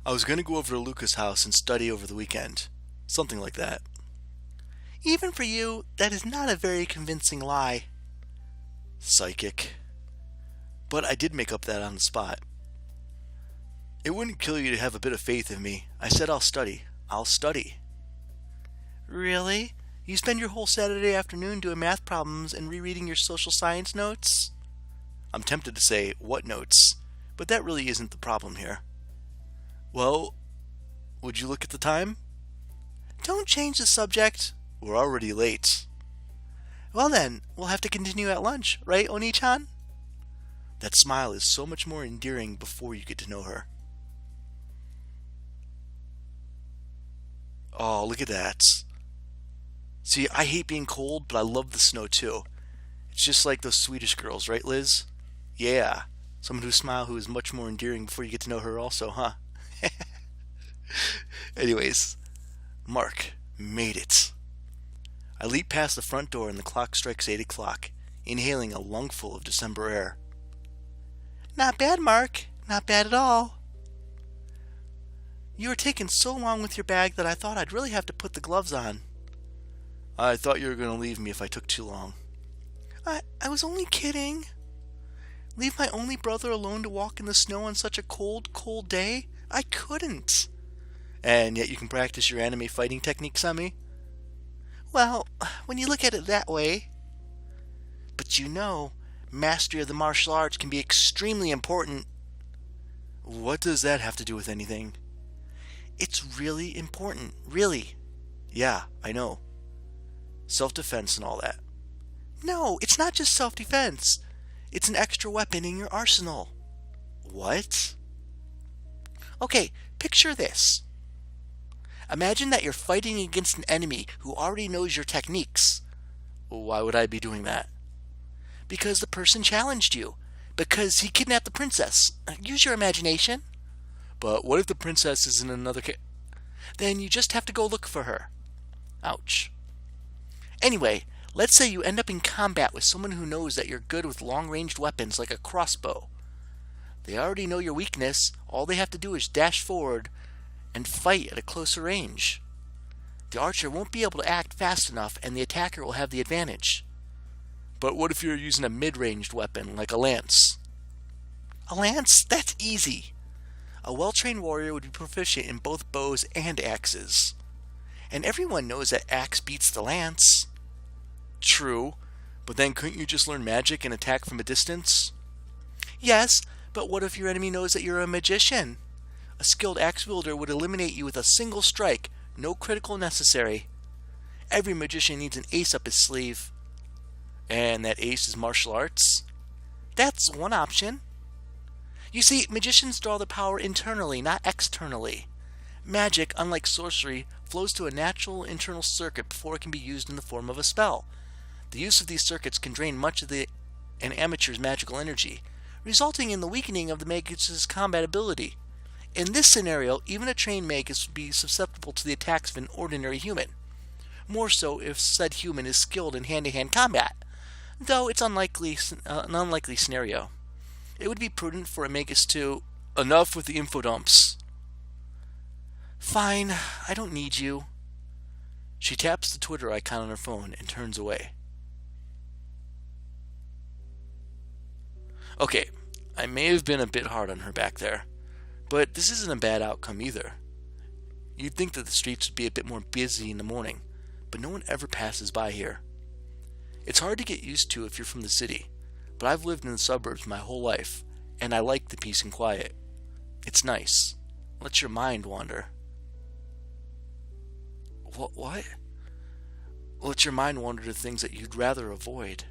I was going to go over to Luca's house and study over the weekend. Something like that. Even for you, that is not a very convincing lie. Psychic. But I did make up that on the spot. It wouldn't kill you to have a bit of faith in me. I said I'll study. I'll study. Really? You spend your whole Saturday afternoon doing math problems and rereading your social science notes? I'm tempted to say, what notes? But that really isn't the problem here. Well, would you look at the time? Don't change the subject. We're already late. Well then, we'll have to continue at lunch, right, Oni-chan? That smile is so much more endearing before you get to know her. Oh, look at that. See, I hate being cold, but I love the snow too. It's just like those Swedish girls, right, Liz? Yeah, someone whose smile who is much more endearing before you get to know her also, huh? Anyways, Mark made it. I leap past the front door and the clock strikes 8 o'clock, inhaling a lungful of December air. Not bad, Mark. Not bad at all. You were taking so long with your bag that I thought I'd really have to put the gloves on. I thought you were going to leave me if I took too long. I was only kidding. Leave my only brother alone to walk in the snow on such a cold, cold day? I couldn't. And yet you can practice your anime fighting techniques on me? Well, when you look at it that way. But you know, mastery of the martial arts can be extremely important. What does that have to do with anything? It's really important, really. Yeah, I know. Self-defense and all that. No, it's not just self-defense. It's an extra weapon in your arsenal. What? Okay, picture this. Imagine that you're fighting against an enemy who already knows your techniques. Why would I be doing that? Because the person challenged you. Because he kidnapped the princess. Use your imagination. But what if the princess is in another Then you just have to go look for her. Ouch. Anyway, let's say you end up in combat with someone who knows that you're good with long-ranged weapons like a crossbow. They already know your weakness. All they have to do is dash forward and fight at a closer range. The archer won't be able to act fast enough, and the attacker will have the advantage. But what if you're using a mid-ranged weapon like a lance? A lance? That's easy. A well-trained warrior would be proficient in both bows and axes. And everyone knows that axe beats the lance. True, but then couldn't you just learn magic and attack from a distance? Yes, but what if your enemy knows that you're a magician? A skilled axe wielder would eliminate you with a single strike, no critical necessary. Every magician needs an ace up his sleeve. And that ace is martial arts? That's one option. You see, magicians draw their power internally, not externally. Magic, unlike sorcery, flows to a natural internal circuit before it can be used in the form of a spell. The use of these circuits can drain much of an amateur's magical energy, resulting in the weakening of the mage's combat ability. In this scenario, even a trained mage would be susceptible to the attacks of an ordinary human. More so if said human is skilled in hand-to-hand combat, though it's an unlikely scenario. It would be prudent for a magus to... Enough with the info dumps. Fine, I don't need you. She taps the Twitter icon on her phone and turns away. Okay, I may have been a bit hard on her back there, but this isn't a bad outcome either. You'd think that the streets would be a bit more busy in the morning, but no one ever passes by here. It's hard to get used to if you're from the city, but I've lived in the suburbs my whole life, and I like the peace and quiet. It's nice. Lets your mind wander. What? Let your mind wander to things that you'd rather avoid.